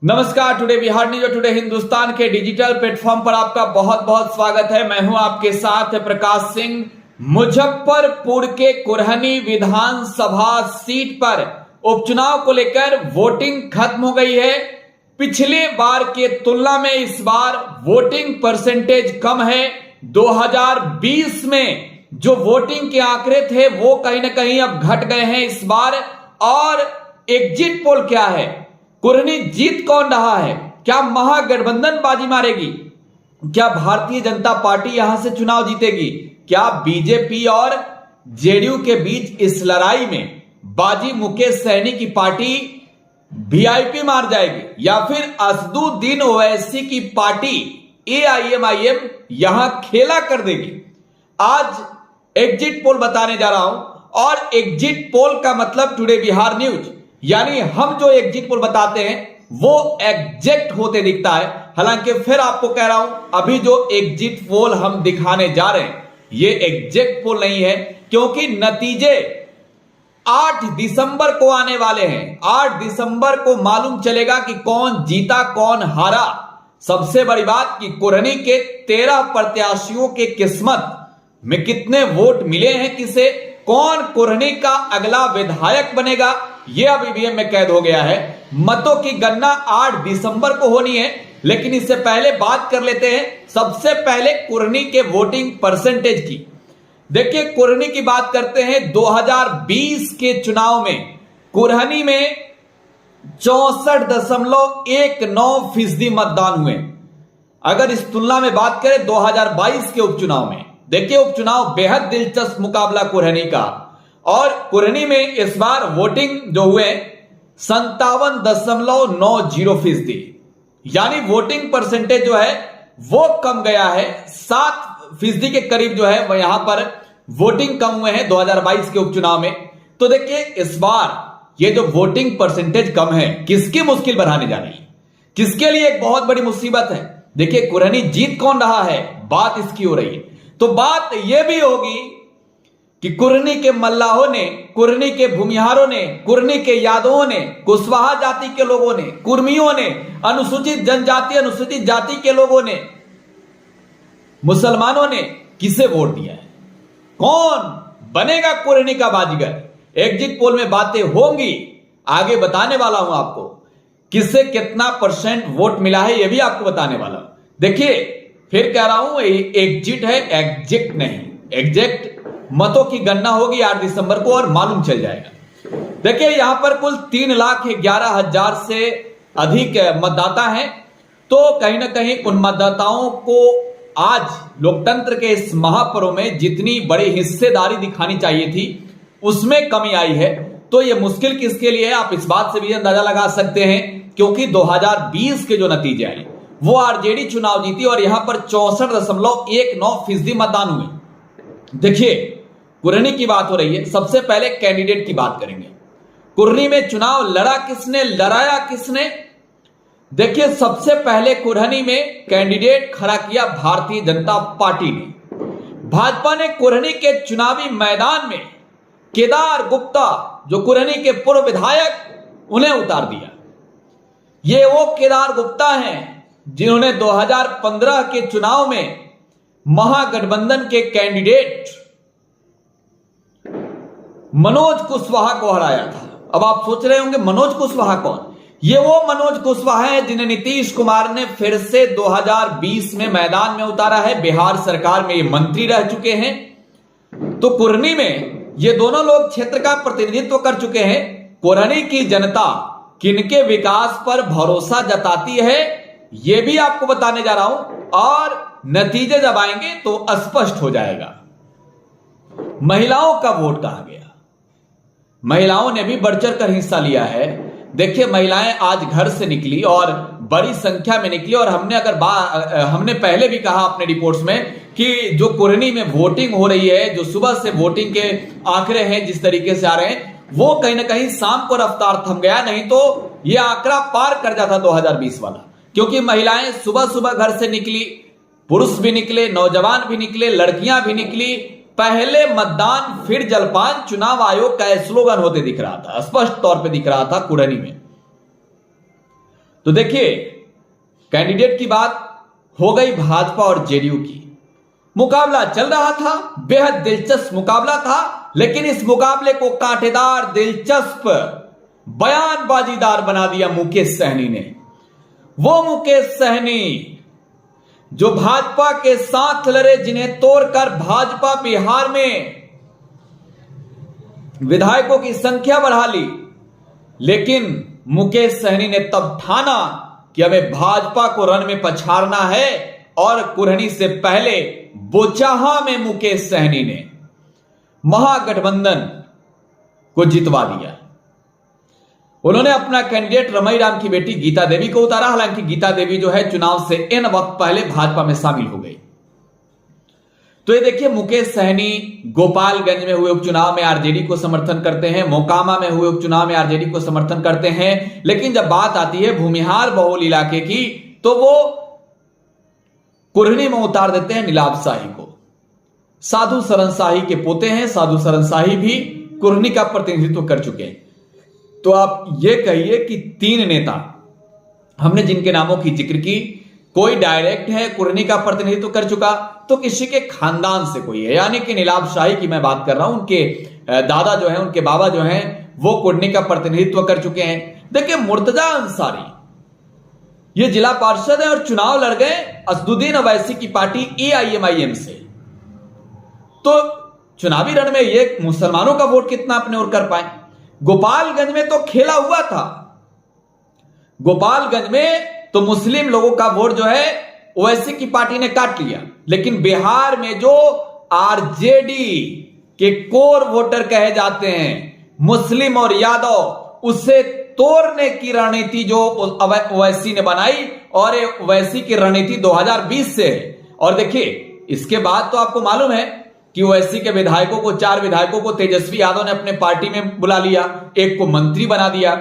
नमस्कार। Today Bihar news, today Hindustan के digital platform पर आपका बहुत बहुत स्वागत है। मैं हूं आपके साथ प्रकाश सिंह। मुजफ्फरपुर के कुरहनी विधानसभा सीट पर उपचुनाव को लेकर वोटिंग खत्म हो गई है। पिछले बार के तुलना में इस बार वोटिंग परसेंटेज कम है। 2020 में जो वोटिंग के आंकड़े थे वो कहीं ना कहीं अब घट गए हैं इस बार। और एग्जिट पोल क्या है, कुरहनी जीत कौन रहा है, क्या महागठबंधन बाजी मारेगी, क्या भारतीय जनता पार्टी यहां से चुनाव जीतेगी, क्या बीजेपी और जेडीयू के बीच इस लड़ाई में बाजी मुकेश सहनी की पार्टी वीआईपी मार जाएगी या फिर असदुद्दीन ओवैसी की पार्टी एआईएमआईएम यहां खेला कर देगी। आज एग्जिट पोल बताने जा रहा हूं। और एग्जिट पोल का मतलब टुडे बिहार न्यूज, यानी हम जो एग्जिट पोल बताते हैं वो एग्जैक्ट होते दिखता है। हालांकि फिर आपको कह रहा हूं, अभी जो एग्जिट पोल हम दिखाने जा रहे हैं ये एग्जैक्ट पोल नहीं है, क्योंकि नतीजे 8 दिसंबर को आने वाले हैं। 8 दिसंबर को मालूम चलेगा कि कौन जीता कौन हारा। सबसे बड़ी बात कि कुरहनी के 13 प्रत्याशियों के किस्मत में कितने वोट मिले हैं, किसे, कौन कुरहनी का अगला विधायक बनेगा, यह अब ईवीएम में कैद हो गया है। मतों की गणना 8 दिसंबर को होनी है, लेकिन इससे पहले बात कर लेते हैं सबसे पहले कुरहनी के वोटिंग परसेंटेज की। देखिए, कुरहनी की बात करते हैं। 2020 के चुनाव में कुरहनी में 64.19% मतदान हुए। अगर इस तुलना में बात करें 2022 के उपचुनाव में, देखिए उपचुनाव बेहद दिलचस्प मुकाबला कुरहनी का। और कुरहनी में इस बार वोटिंग जो हुए 57.90%, यानी वोटिंग परसेंटेज जो है वो कम गया है। 7% के करीब जो है वह यहां पर वोटिंग कम हुए हैं 2022 के उपचुनाव में। तो देखिए, इस बार ये जो वोटिंग परसेंटेज कम है, किसकी मुश्किल बढ़ाने जा रही है, किसके लिए एक बहुत बड़ी मुसीबत है। देखिए, कुरहनी जीत कौन रहा है, बात इसकी हो रही है। तो बात यह भी होगी कि कुरहनी के मल्लाहों ने, कुरहनी के भूमिहारों ने, कुरहनी के यादवों ने, कुशवाहा जाति के लोगों ने, कुर्मियों ने, अनुसूचित जनजाति अनुसूचित जाति के लोगों ने, मुसलमानों ने किसे वोट दिया है, कौन बनेगा कुरहनी का बाजीगर। एग्जिट पोल में बातें होंगी, आगे बताने वाला हूं आपको किससे कितना परसेंट वोट मिला है, यह भी आपको बताने वाला हूं। देखिए, फिर कह रहा हूं एग्जिट है, एग्जैक्ट नहीं। एग्जैक्ट मतों की गणना होगी 8 दिसंबर को और मालूम चल जाएगा। देखिए, यहां पर कुल 3,11,000 से अधिक मतदाता हैं। तो कहीं ना कहीं उन मतदाताओं को आज लोकतंत्र के इस महापर्व में जितनी बड़ी हिस्सेदारी दिखानी चाहिए थी उसमें कमी आई है। तो यह मुश्किल किसके लिए है, आप इस बात से भी अंदाजा लगा सकते हैं, क्योंकि 2020 के जो नतीजे आए वो आरजेडी चुनाव जीती और यहां पर 64.19% मतदान हुए। देखिए, कुरहनी की बात हो रही है। सबसे पहले कैंडिडेट की बात करेंगे। कुरहनी में चुनाव लड़ा किसने, लड़ाया किसने। देखिए, सबसे पहले कुरहनी में कैंडिडेट खड़ा किया भारतीय जनता पार्टी ने। भाजपा ने कुरहनी के चुनावी मैदान में केदार गुप्ता, जो कुरहनी के पूर्व विधायक, उन्हें उतार दिया। ये वो केदार गुप्ता हैं जिन्होंने 2015 के चुनाव में महागठबंधन के कैंडिडेट मनोज कुशवाहा को हराया था। अब आप सोच रहे होंगे मनोज कुशवाहा कौन, ये वो मनोज कुशवाहा है जिन्हें नीतीश कुमार ने फिर से 2020 में मैदान में उतारा है। बिहार सरकार में ये मंत्री रह चुके हैं। तो कुरहनी में ये दोनों लोग क्षेत्र का प्रतिनिधित्व कर चुके हैं। कुरहनी की जनता किनके विकास पर भरोसा जताती है यह भी आपको बताने जा रहा हूं, और नतीजे जब आएंगे तो स्पष्ट हो जाएगा। महिलाओं का वोट कहां गया, महिलाओं ने भी बढ़ चढ़कर हिस्सा लिया है। देखिए, महिलाएं आज घर से निकली और बड़ी संख्या में निकली। और हमने पहले भी कहा अपने रिपोर्ट्स में कि जो कुरहनी में वोटिंग हो रही है, जो सुबह से वोटिंग के आंकड़े हैं जिस तरीके से आ रहे हैं, वो कहीं ना कहीं शाम को रफ्तार थम गया, नहीं तो यह आंकड़ा पार कर जाता 2020 वाला। क्योंकि महिलाएं सुबह सुबह घर से निकली, पुरुष भी निकले, नौजवान भी निकले, लड़कियां भी निकली। पहले मतदान फिर जलपान चुनाव आयोग का स्लोगन होते दिख रहा था, स्पष्ट तौर पे दिख रहा था कुरहनी में। तो देखिए, कैंडिडेट की बात हो गई भाजपा और जेडीयू की। मुकाबला चल रहा था, बेहद दिलचस्प मुकाबला था, लेकिन इस मुकाबले को कांटेदार, दिलचस्प, बयानबाजीदार बना दिया मुकेश सहनी ने। वो मुकेश सहनी जो भाजपा के साथ लड़े, जिन्हें तोड़कर भाजपा बिहार में विधायकों की संख्या बढ़ा ली, लेकिन मुकेश सहनी ने तब ठाना कि हमें भाजपा को रण में पछाड़ना है, और कुरहनी से पहले बोचाहा में मुकेश सहनी ने महागठबंधन को जितवा दिया। उन्होंने अपना कैंडिडेट रमई राम की बेटी गीता देवी को उतारा। हालांकि गीता देवी जो है चुनाव से इन वक्त पहले भाजपा में शामिल हो गई। तो ये देखिए, मुकेश सहनी गोपालगंज में हुए उपचुनाव में आरजेडी को समर्थन करते हैं, मोकामा में हुए उपचुनाव में आरजेडी को समर्थन करते हैं, लेकिन जब बात आती है भूमिहार बहुल इलाके की, तो वो कुरहनी में उतार देते हैं नीलाभ शाही को। साधु सरन शाही के पोते हैं, साधु सरन शाही भी कुरहनी का प्रतिनिधित्व कर चुके हैं। तो आप ये कहिए कि 3 नेता हमने जिनके नामों की जिक्र की, कोई डायरेक्ट है कुरहनी का प्रतिनिधित्व कर चुका, तो किसी के खानदान से कोई है, यानी कि नीलाभ शाही की मैं बात कर रहा हूं। उनके दादा जो है, उनके बाबा जो हैं, वो कुरहनी का प्रतिनिधित्व कर चुके हैं। देखिए, मुर्तजा अंसारी ये जिला पार्षद है और चुनाव लड़ गए असदुद्दीन ओवैसी की पार्टी AIMIM से। तो चुनावी रण में ये मुसलमानों का वोट कितना अपने ओर कर पाए? गोपालगंज में तो खेला हुआ था, गोपालगंज में तो मुस्लिम लोगों का वोट जो है ओवैसी की पार्टी ने काट लिया, लेकिन बिहार में जो आरजेडी के कोर वोटर कहे जाते हैं, मुस्लिम और यादव, उसे तोड़ने की रणनीति जो ओवैसी ने बनाई, और ओवैसी की रणनीति 2020 से है। और देखिए, इसके बाद तो आपको मालूम है कि ओवैसी के विधायकों को, 4 विधायकों को तेजस्वी यादव ने अपने पार्टी में बुला लिया, एक को मंत्री बना दिया।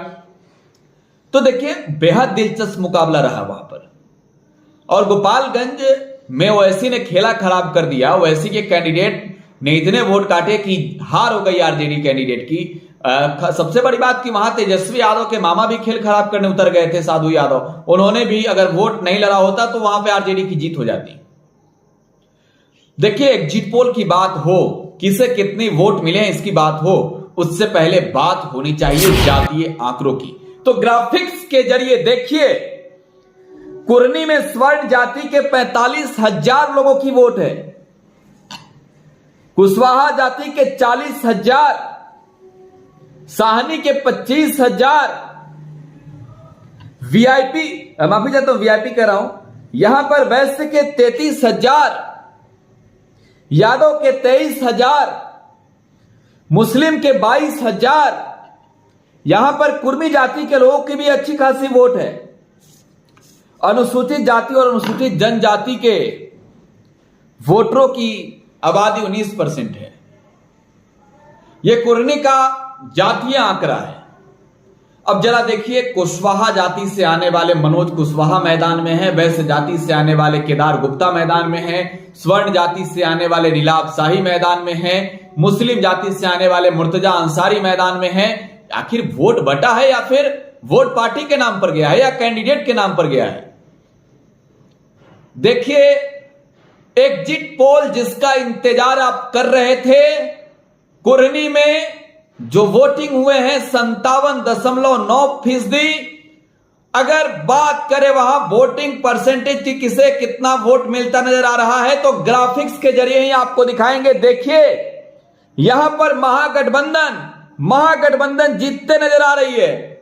तो देखिए, बेहद दिलचस्प मुकाबला रहा वहां पर, और गोपालगंज में ओवैसी ने खेला खराब कर दिया। ओवैसी के कैंडिडेट ने इतने वोट काटे कि हार हो गई आरजेडी कैंडिडेट की। सबसे बड़ी बात कि वहां तेजस्वी यादव के मामा भी खेल खराब करने उतर गए थे, साधु यादव। उन्होंने भी अगर वोट नहीं लड़ा होता तो वहां पे आरजेडी की जीत हो जाती। देखिए, एग्जिट पोल की बात हो, किसे कितनी वोट मिले इसकी बात हो, उससे पहले बात होनी चाहिए जातीय आंकड़ों की। तो ग्राफिक्स के जरिए देखिए, कुरहनी में स्वर्ण जाति के 45,000 लोगों की वोट है, कुशवाहा जाति के 40,000, साहनी के 25,000, वीआईपी, माफी चाहता हूं, वीआईपी कह रहा हूं, यहां पर वैश्य के 33,000, यादव के 23,000, मुस्लिम के 22,000, यहां पर कुर्मी जाति के लोगों की भी अच्छी खासी वोट है। अनुसूचित जाति और अनुसूचित जनजाति के वोटरों की आबादी 19% है। यह कुरहनी का जातीय आंकड़ा है। अब जरा देखिए, कुशवाहा जाति से आने वाले मनोज कुशवाहा मैदान में है, वैश्य जाति से आने वाले केदार गुप्ता मैदान में है, स्वर्ण जाति से आने वाले नीलाभ शाही मैदान में है, मुस्लिम जाति से आने वाले मुर्तजा अंसारी मैदान में है। आखिर वोट बटा है या फिर वोट पार्टी के नाम पर गया है या कैंडिडेट के नाम पर गया है? देखिए, एग्जिट पोल जिसका इंतजार आप कर रहे थे, कुरहनी में जो वोटिंग हुए हैं 57.9%। अगर बात करें वहां वोटिंग परसेंटेज की, किसे कितना वोट मिलता नजर आ रहा है, तो ग्राफिक्स के जरिए ही आपको दिखाएंगे। देखिए, यहां पर महागठबंधन जीतते नजर आ रही है।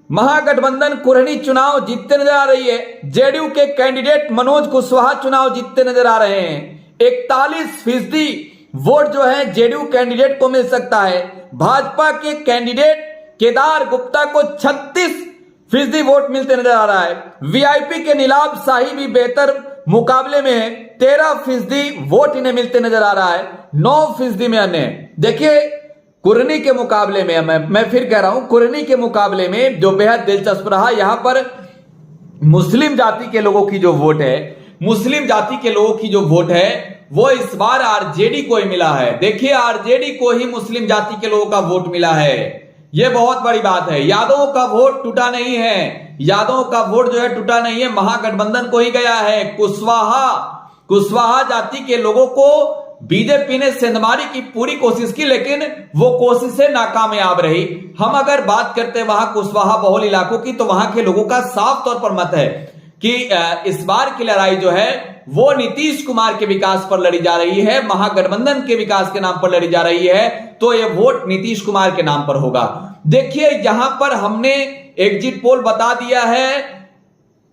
महागठबंधन कुरहनी चुनाव जीतते नजर आ रही है। जेडीयू के कैंडिडेट मनोज कुशवाहा चुनाव जीतते नजर आ रहे हैं। 41% वोट जो है जेडीयू कैंडिडेट को मिल सकता है। भाजपा के कैंडिडेट केदार गुप्ता को 36% वोट मिलते नजर आ रहा है। वीआईपी के नीलाभ शाही भी बेहतर मुकाबले में है, 13% वोट इन्हें मिलते नजर आ रहा है, 9% में अन्य। देखिए, कुरहनी के मुकाबले में, मैं फिर कह रहा हूं, कुरहनी के मुकाबले में जो बेहद दिलचस्प रहा, यहां पर मुस्लिम जाति के लोगों की जो वोट है, मुस्लिम जाति के लोगों की जो वोट है वो इस बार आरजेडी को ही मिला है। देखिए, आरजेडी को ही मुस्लिम जाति के लोगों का वोट मिला है, यह बहुत बड़ी बात है। यादवों का वोट टूटा नहीं है, यादव का वोट जो है टूटा नहीं है, महागठबंधन को ही गया है। कुशवाहा जाति के लोगों को बीजेपी ने सेंधमारी की पूरी कोशिश की, लेकिन वो कोशिशें नाकामयाब रही। हम अगर बात करते हैं वहां कुशवाहा बहुल इलाकों की, तो वहां के लोगों का साफ तौर पर मत है कि इस बार की लड़ाई जो है वो नीतीश कुमार के विकास पर लड़ी जा रही है, महागठबंधन के विकास के नाम पर लड़ी जा रही है, तो ये वोट नीतीश कुमार के नाम पर होगा। देखिए यहां पर हमने एग्जिट पोल बता दिया है,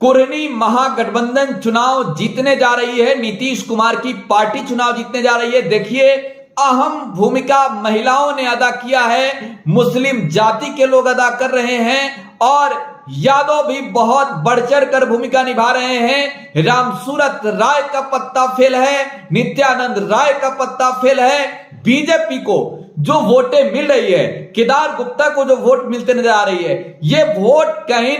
कुरहनी महागठबंधन चुनाव जीतने जा रही है, नीतीश कुमार की पार्टी चुनाव जीतने जा रही है। देखिए अहम भूमिका महिलाओं ने अदा किया है, मुस्लिम जाति के लोग अदा कर रहे हैं और यादव भी बहुत बढ़ चढ़ कर भूमिका निभा रहे हैं। रामसूरत राय का पत्ता फेल है, नित्यानंद राय का पत्ता फेल है। बीजेपी को जो वोटें मिल रही है, केदार गुप्ता को जो वोट मिलते नजर आ रही है, ये वोट कहीं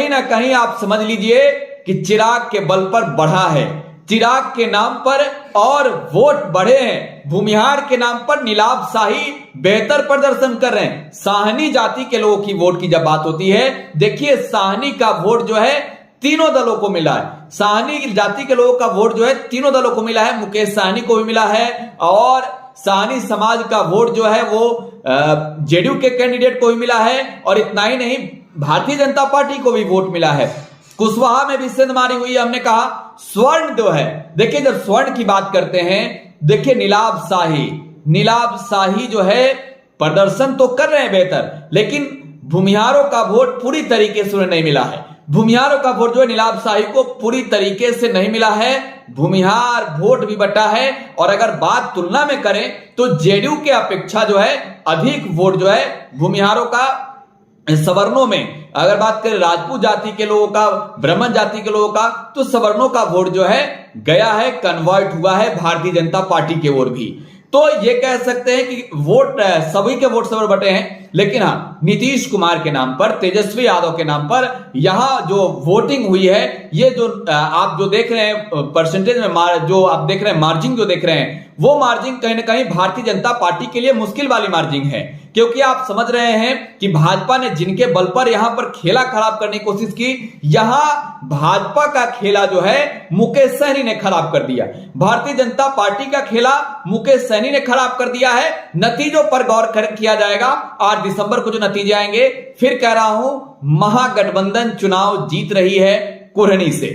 ना कहीं आप समझ लीजिए कि चिराग के बल पर बढ़ा है। चिराग के नाम पर और वोट बढ़े हैं, भूमिहार के नाम पर नीलाभ शाही बेहतर प्रदर्शन कर रहे हैं। साहनी जाति के लोगों की वोट की जब बात होती है, देखिए साहनी का वोट जो है तीनों दलों को मिला है। साहनी जाति के लोगों का वोट जो है तीनों दलों को मिला है, मुकेश साहनी को भी मिला है और साहनी समाज का वोट जो है वो जेडीयू के कैंडिडेट को भी मिला है। और इतना ही नहीं, भारतीय जनता पार्टी को भी वोट मिला है। कुशवाहा में भी सेंधमारी हुई है। हमने कहा स्वर्ण जो है, देखिए जब स्वर्ण की बात करते हैं, देखिए नीलाभ शाही जो है प्रदर्शन तो कर रहे हैं बेहतर, लेकिन भूमिहारों का वोट पूरी तरीके से उन्हें नहीं मिला है। भूमिहारों का वोट जो है नीलाभ शाही को पूरी तरीके से नहीं मिला है, भूमिहार वोट भी बटा है। और अगर बात तुलना में करें तो जेडीयू के अपेक्षा जो है अधिक वोट जो है भूमिहारों का, सवर्णों में अगर बात करें राजपूत जाति के लोगों का, ब्राह्मण जाति के लोगों का, तो सवर्णों का वोट जो है गया है, कन्वर्ट हुआ है भारतीय जनता पार्टी की ओर भी। तो ये कह सकते हैं कि वोट सभी के वोट सवर बटे हैं, लेकिन हाँ नीतीश कुमार के नाम पर, तेजस्वी यादव के नाम पर यहां जो वोटिंग हुई है, ये जो आप जो देख रहे हैं परसेंटेज में जो आप देख रहे हैं मार्जिन जो देख रहे हैं, वो मार्जिन कहीं ना कहीं भारतीय जनता पार्टी के लिए मुश्किल वाली मार्जिन है। क्योंकि आप समझ रहे हैं कि भाजपा ने जिनके बल पर यहां पर खेला खराब करने की कोशिश की, यहां भाजपा का खेला जो है मुकेश सहनी ने खराब कर दिया। भारतीय जनता पार्टी का खेला मुकेश सहनी ने खराब कर दिया है। नतीजों पर गौर किया जाएगा। 8 दिसंबर को जो नतीजे आएंगे, फिर कह रहा हूं महागठबंधन चुनाव जीत रही है कुरहनी से।